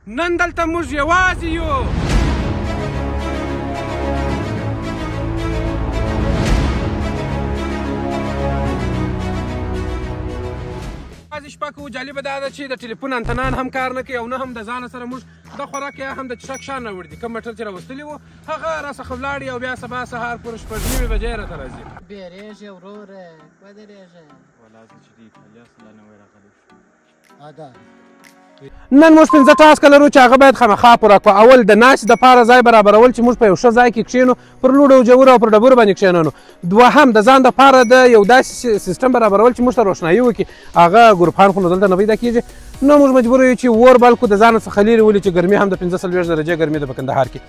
نن دلته موږ یوازې یو. بعضې شپه کوو جالبه دا ده چې د ټلیفون انتنان هم کار نه کوي او نه هم د ځانه سره موږ د خوراک یا هم د څښاک شیان راوړي دي. کوم موټر چې راوستلي وو هغه راڅخه ولاړي او بیا سبا سهار پورې 9:30 بجې راته راځي. بیریږې وروره ودرېږه. والله زه چې د ایټالیا څخه نوی راغلی شو. ادا نن موږ 5 ټاسکه لرو چې هغه باید خامخا پوره کړو. اول د ناستې دپاره ځای برابرول چې موږ په یو ښه ځای کې کښېنو، پر لوړو او جوړو او پر ډبرو باندې کښېنو. دوهم د ځان دپاره د یو داسې سیستم برابرول چې موږ ته روښنایي وکړي. هغه ګروپان خو نو دلته نه پیدا کېږي، نو موږ مجبور یو چې اور بل کړو، د ځان څخه لرې ولي چې ګرمي هم د 45 درجې ګرمي ده په کندهار کې.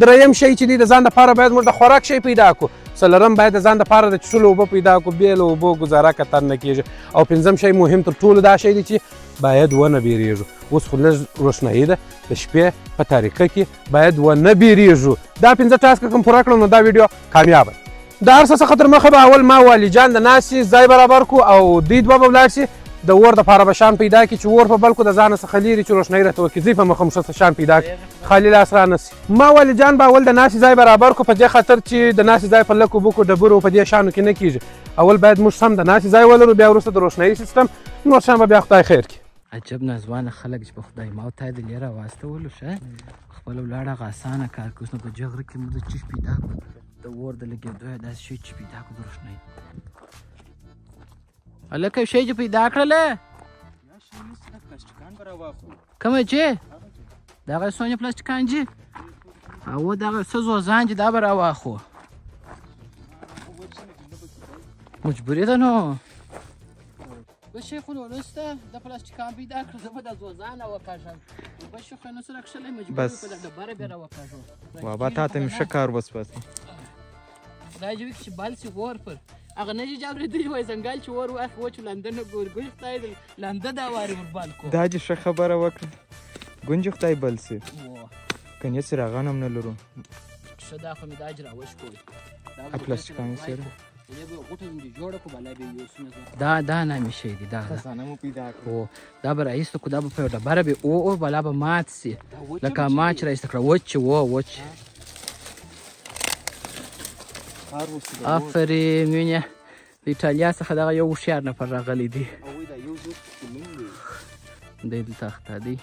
دریم شی چې دی د ځان دپاره باید موږ د خوراک شی پیدا کړو. څلورم باید د ځان دپاره د څښلو اوبه پیدا کړو، بې له اوبو ګزاره کتر نه کېږي. او پنځم شی مهم تر ټولو دا شی دی چې باید ونه بیریږو. اوس خو لږ روښنایي ده، د شپې په تاریکه کې باید ونه بیریږو. دا 5 ټاسکه کوم پوره کړم نو دا ویډیو کامیابه. د هر څه څخه تر مخه به اول ما والي جان د ناستې ځای برابر کړو او دوی دوه به ولاړ شي. د اور دپاره به شان پیدا کړي چې اور په بل کړو، د ځانه څخه لرې چې روښنایي راته وکړي. ځي په مخه مو ښه شان پیدا کړي، خالي لاس را نه سي. ما والي جان به اول د ناستې ځای برابر کړو په دې خاطر چې د ناستې ځای په لکو بوکو ډبرو په دې شانو کې نه کېږي. اول باید موږ سم د ناستې ځای ولرو، بیا وروسته د روښنایي سیستم، نور شیان به بیا خدای خیر کړي. عجب نازوانه خلک چې په خدای ما او تا د لیره واستولو ښه خپله ولاړ هغه اسانه کار کوي. اوس نو په جغره کې موږ د چیش پیدا کړو، د اور د لګېدو یې داسې شی چې پیدا کړو د روښنایي. هلکه شی چې پیدا کړله کومه چې دغه سونې پلاستیکان چې او دغه څه زوزان چې دا به راواخو مجبوري ده نو. بشي خو نو نسته د پلاستیکان پیدا کړه، زه به د زوزانه وکاږم. بشي خو نو سره کښلی مجبوري په د ډبره بیا راوکاږو. بابا تا ته مې ښه کار وسپاسي. خدای دې وکړي چې بل شي اور پر هغه نه چې اورېدلي وای ځنګل چې اور واخلي وچ لنده نه ګورګوي خدای دې لنده دا وارې وربال کړو. دا چې ښه خبره وکړه ګونجې خدای بل سي کنې څراغان هم نه لرو. ښه دا خو مې دا چې راوشکوي پلاستیکان سره دا نامې شی دی. دا به راایسته کړو، دا به په یو ډبره به او بلا به مات سي لکه ما چې راایسته کړه وچ وچ. آفرین مینه د ایټالیا څخه دغه یو هوښیار نفر راغلی دی. دی دلته اخته دی.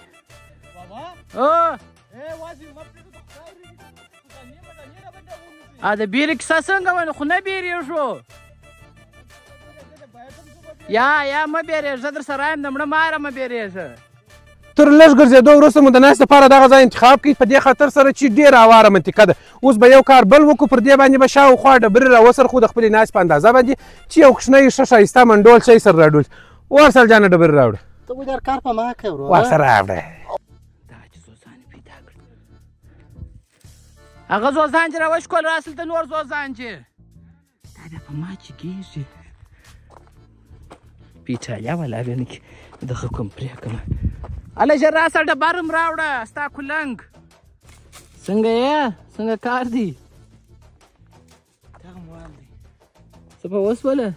د بیرې کیسه څنګه وه نو خو نه بیرېږو. یا مه بیرېږه، زه در سره یم، د مړه ماره مه بیرېږه. تر لږ ګرځېدو وروسته مو د ناستې لپاره دغه ځای انتخاب کړئ په دې خاطر سره چې ډېره هواره منطقه ده. اوس به یو کار بل وکړو، پر دې باندې به شاوخوا ډبرې راوڅرخو د خپلې ناستې په اندازه باندې چې یو کوچنی ښه ښایسته منډول شی سره راډول. ورسره جانه ډبرې راوړه، ته ودر کار په ما کوې ورور. ورسره راوړه. دا چې زوزانې پیدا کړه، هغه زوزان چې راوشکول راسل ته نور زوزان چې دا بیا په ما چې کېږي په ایټالیا والا بیا نه کې دغه کوم پرېږدمه. هله ژر راسه ډبر هم راوړه ستا کولنګ. څنګه یې څنګه کار دی؟ دغه موال دی څه په وسوله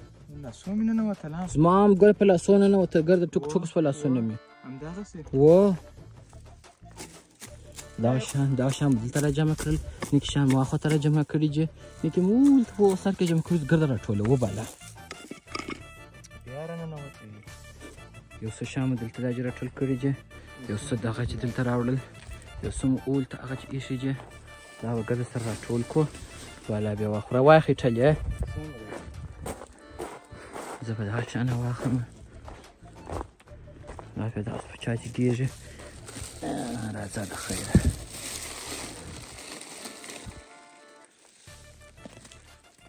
لاسو مې ننوتله. زما هم ګوره په لاسو ننوته، ګرده ټوک ټوک په لاسونه مې همدغسې و. دغه شیان دلته را جمع کړل، نیکې شیان ما خواته را جمع کړي چې نیکې مو ولته په سر کې جمع کړي ګرده راټوله وباله. بیا راننوتې یو څه شیان مو دلته دا چې راټول کړي چې یو څه دغه چې دلته راوړل، یو څه مو اولته هغه چې ایښي چې دا به ګرده سره راټول کړو والا بیا واخوره. واخې ټلې زه به دغه شیانه واخلم. دا بیا دغسې په چا چې کېږي. راځه د خیره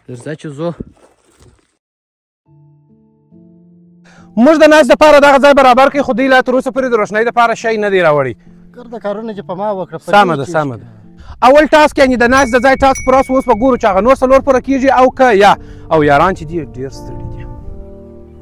درځه چې ځو. موږ د ناستې دپاره دغه ځای برابر کړئ، خو دوی لا تر اوسه پورې د روښنایي دپاره شی نه دی راوړی. ګرده کارونه چې په ما وکړه سمه ده سمه ده. اول ټاسک یعنې د ناستې د ځای ټاسک پوره شو. اوس به ګورو چې هغه نور 4 پوره کېږي او که یا او یاران چې دي ډېر ستړي دي.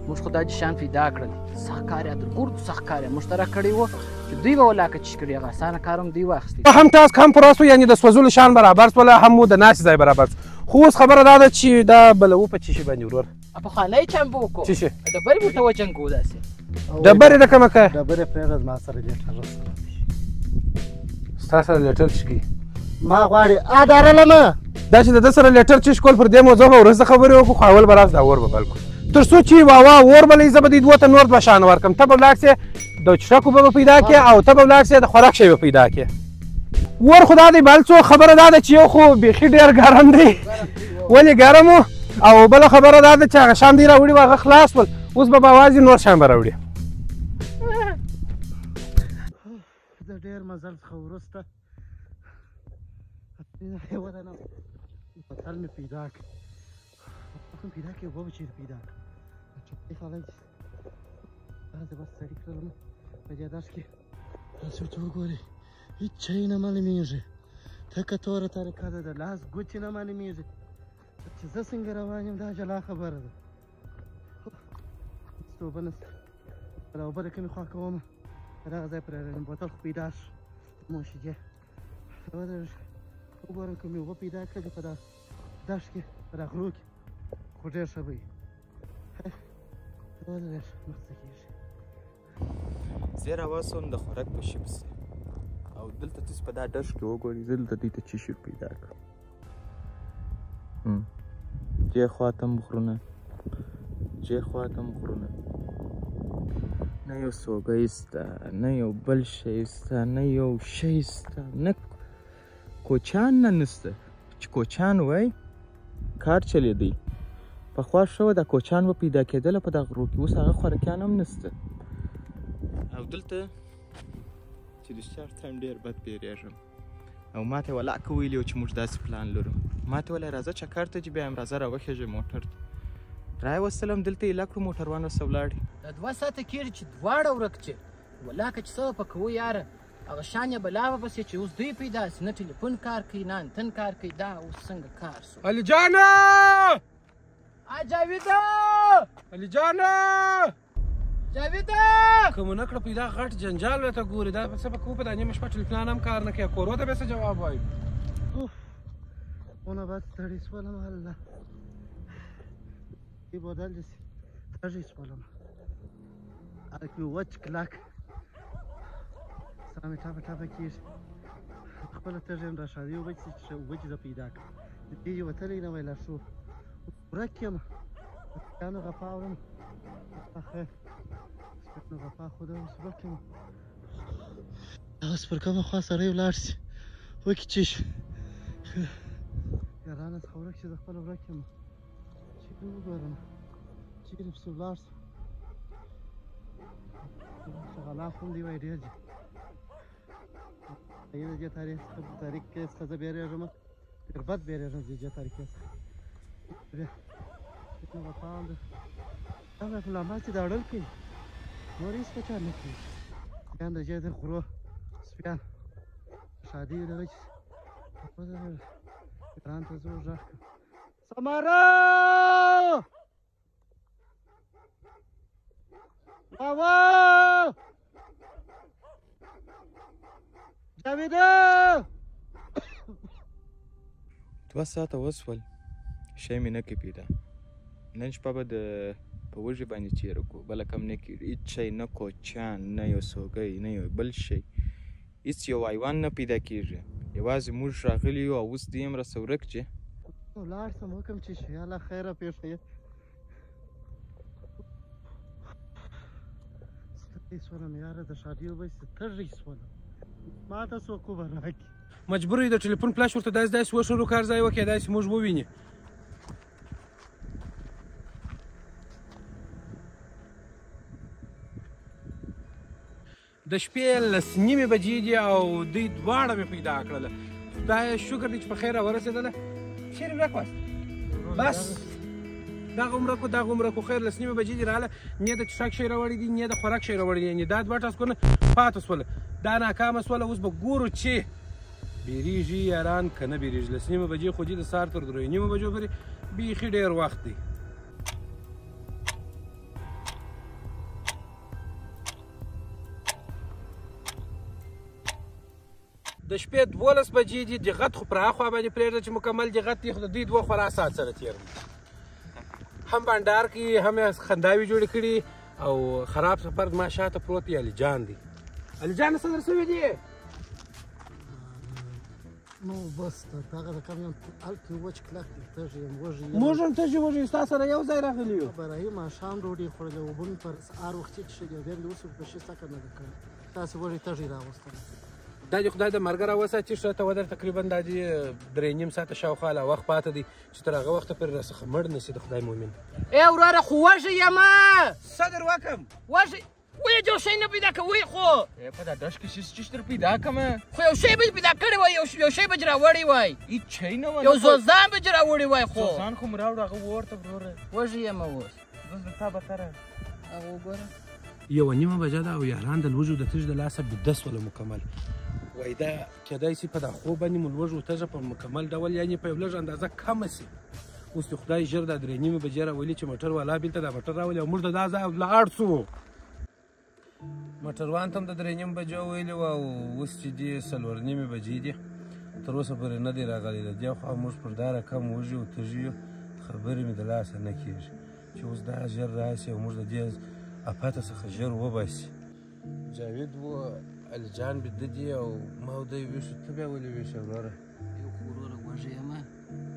موږ خو دا چې شیان پیدا کړل سخت کار یې در ګردو سخت کار یې موږ ته راکړی وو چې دوی به ولاکه چیش کړي، هغه اسانه کار هم دوی واخیستی. هم ټاسک هم پوره شو، یعنې د سوځلو شیان برابر شوله، هم مو د ناستې ځای برابر شو. خو اوس خبره دا ده چې دا بلوو په چی شي باندې ورور پخوانی چمبه وکړو. څه شي؟ ډبرې ورته وجنګو داسې. ډبرې ده کومه که؟ ډبرې پرېږده زما سره دې ټرس تا سره لیټر څښي ما غواړي ادارلمه دا چې د ده سره لیټر څښکول پر دې موضوع به وروسته خبرې وکړو خو اول به راس دا اور به بل کړو تر څو چې واوا اور به لئ زه به دې دوو ته نور دوه شیان ورکړم ته به ولاړ سې د چټکو به پیدا کړې او ته به ولاړ سې د خوراک شی به پیدا کړې اور خو دا دی بل څو خبره دا ده چې یو خو بیخي ډېر ګرم دی ولې ګرم و او بله خبره دا ده چې هغه شیان دی راوړي وو هغه خلاص ول اوس به یوازې نور شیان به راوړي د ډېر مزل څخه وروسته ودانه بوتل مې پیدا کړ کوم پیدا کړ اوبه به چېرې پیدا کړ چوپتي خلک داسې بس سړي کړلم په دې درس کې تاسو ورته وګورئ هېڅ شی نه معلومېږي تکه توره طریقه ده د لاس ګوتې نه معلومېږي چې زه څنګه روان یم دا جلا خبره ده هېڅ اوبه نشته بله اوبه د کومې خوا کومه په دغه ځای پرې راغلم بوتل خو پیدا شو موشیجه ودرېږه وګورم که مې اوبه پیدا کړلې په دغه دښت کې په دغه غرو کې خو ډېر ښه به وي ودرېږه مخته کېږي زه راوه سوم د خوراک په شي پسې او دلته تاسو په دا دښت کې وګورئ زه دلته دوی ته څه شي پیدا کړم دې خواته هم غرونه دې خواته هم غرونه نه یو سوګی سته نه یو بل شی سته نه یو شی سته نه کوچان نه نسته چې کوچان وای کار چلیدی پخوا ښه وه دا کوچان به پیدا کېدله په دغه غرو کې اوس هغه خوراکیان هم نسته او دلته چې ډسچارج ټایم ډېر بد بیریږم او ما ته یې ولاکه ویلي وو چې موږ داسې پلان لرو ما ته ویلی راځه چکر ته چې بیا یم راځه راوخېږه موټر ته راوستلم دلته یې لا کړو موټروان ورسه ولاړې د 2 ساعته کېږي چې دواړه ورک چې ولاکه چې څه به کوو یاره هغه شان یې بلا به بس چې اوس دوی پیدا سي نه ټلیفون کار کوي نه انتن کار کوي دا اوس څنګه کار سو علي جانه جاویده علي جانه جاویده که مو نه کړه پیدا غټ جنجال ورته ګوري دا څه به کوو په دا نیمه شپه ټلیفون هم کار نه کوي کورو ته به څه جواب وایو خونه بعد ستړی شولم الله دې بوتل داسې تږی شولم هلکې وچ کلک سره مې ټاپه ټاپه کېږي خپله تږی یم راشادې اوبه چې اوبه چې زه پیدا کړم د دې یې وتلی نه ویله شو ورک یم سپیانو غپا وړم خیر سپیانو غپا خو ده اوس ورک یم اوس پر کومه خوا سړی ولاړ شي وکړي چې شي یارانه څخه ورک شي زه خپله ورک یم چیرې وګورم چیرې پسې ولاړ شم غلاف هم دی وای ډېر دي د دې طریقې څخه زه بیریږم ډېر بد بیریږم د دې طریقې څخه نو غپام ده دا مې په لمبا چې دا اړل کوي نور هېڅ په چا نه کوي سپیان د دې د غرو سپیان شادي وي دغه چې ګران ته زه غږ کړم سماره بابا جاویده 2 ساعته وسول شی مې نه کوي پیدا نن شپه به د په وږي باندې تېره کړو بله کم نه کېږي هېڅ شی نه کوچیان نه یو سوګی نه یو بل شی هېڅ یو حیوان نه پیدا کېږي یوازې موږ راغلي یو او اوس دې یم راسه ورک چې ولاړ شم وکړم چې شي الله خیره پېښه یې ستړی شولم یاره د شادي اوبه چې تږی شولم ما ته څوک اوبه راکړي مجبور یې د ټلیفون فلاش ورته داسې وشورو کار ځای وکړي داسې موږ وویني د شپې 10:30 بجې دي او دوی دواړه مې پیدا کړله خدایه شکر دی چې په خیر راورسېدله چیرې ورک واست بس دغه عمره کو خیر 10:30 بجې دي راغله نه د څښاک شی راوړي دي نه د خوراک شی راوړي دي یعنې دا دوه ټاسکونه پاته شوله دا ناکامه شوله اوس به ګورو چې بیریږي یاران که نه بیریږي 10:30 بجې خو دي د سهار تر 3:30 بجو پورې بیخي ډېر وخت دی د شپې 12 بجې دي دقت خو پر هاخوا باندې پرېږده چې مکمل دقت دی خو د دوی دوه خورا ساعت سره تېر هم بانډار کې هم یې خنداوې جوړې کړي او خراب سفر ما شاته پروت دی علي جان دی علي جان څه در سوي دي نو بس دغه د کم یم هلته وچ کلک دی تږی یم وږی یم موږ هم تږي وږي ستا سره یو ځای راغلي یو برایي ماښام ډوډۍ خوړلې اوبه مې پر سهار وختي څښلې او بیا مې د اوس په شي څکه نه ده کړې تاسې وږی تږی راوستم دا دې خدای د مرګ راوساتي ښه ته ودر تقریبا دا دې 3.5 ساعته شاوخوا لا وخت پاته دی چې تر هغه وخته پورې راڅخه مړ نه سي د خدای مؤمن ای وروره خو وږی یمه صدر وکم وږی وایې یو شی نه پیدا کوئ خو په دا دښت کې چې در پیدا کړمه خو یو شی به پیدا کړی وای یو شی به دې راوړی وای هېڅ شی نه وه یو زوزان به دې راوړی وای خو زوزان خو مې راوړه هغه وورته وروره وږی یمه اوس اوس د تا بتره هغه وګوره 1:30 بجه ده او یاران د لوږو د تږ د لاسه بده سوله مکمل وای دا کیدای شي په دا خوب باندې مو لوږو تږه په مکمل ډول یعنې په یو لږ اندازه کمه شي اوس د خدای ژر دا 3:30 بجې راولي چې موټر والا بېلته دا موټر راولي او موږ د دا ځای لاړ شو موټروان ته هم د 3:30 بجو ویلي وه او اوس چې دي 4:30 بجې دي تر اوسه پورې نه دی راغلی د دې خوا موږ پر دا رقم وږي او تږي یو خبرې مې د لاسه نه کېږي چې اوس دا ژر راشي او موږ د دې افته څخه ژر وباسي جاوید و الجان بده دي او ما او دی ویښو ته بیا ولې ویښه وروره یو خو وروره وږی یمه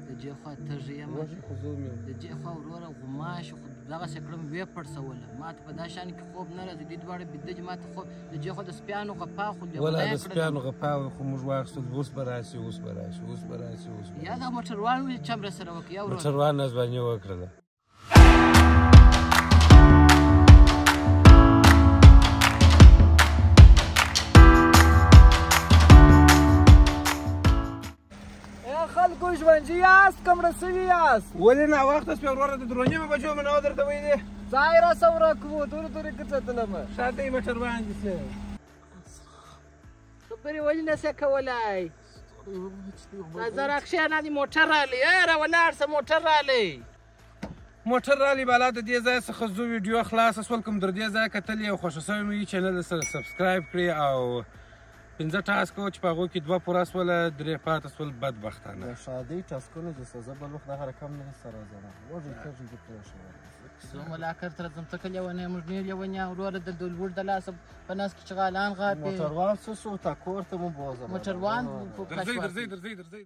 د دې خوا تږی یمه وږی خو زه هم یم د دې خوا وروره غوماشي خو دغسې کړم ویې پړسوله ما ته په دا شان کې خوب نه راځي دوی دواړه بېده دي ما ته خوب د دې خوا د سپیانو غپا خو ولا د سپیانو غپا خو موږ واخیستل اوس به راشي اوس به راشي اوس به راشي اوس به یا دا موټروان ولې چمره سره وکړي یا وروره موټروان نزباني وکړله خلکو ژوندي یاست که مړه سوي یاست ولې ناوخته شوې وروره د 3:30 بجو مې نه درته ویلې ځای راسه ورک وو تورې تورې ګرځېدلمه شاته یې موټروان دي څه خبرې ولې نه شې کولی زراکشیانه دې موټر رالی راولاړ شه موټر رالی موټر رالی بالا د دې ځای څخه زه ویډیو خلاصه شول کوم در دې ځای کتلې او خوښه شوی مې چینل سره سبسکرایب کړئ او 5 ټاسک چې په هغو کې 2 پوره شوله 3 پاته شول بدبختانه د شادۍ ټاسکونه چې سزا بل وخت دغه رقم نه سره زنه وږی تږی دې پرې شوی زه ملاکر تر ځم ته که لیونی موږ ډېر لیونی وروره د لوړ د لاسه په ناس کې چې غالان غاپې موټروان څه شو تا کور ته مو بوځه موټروان درځئ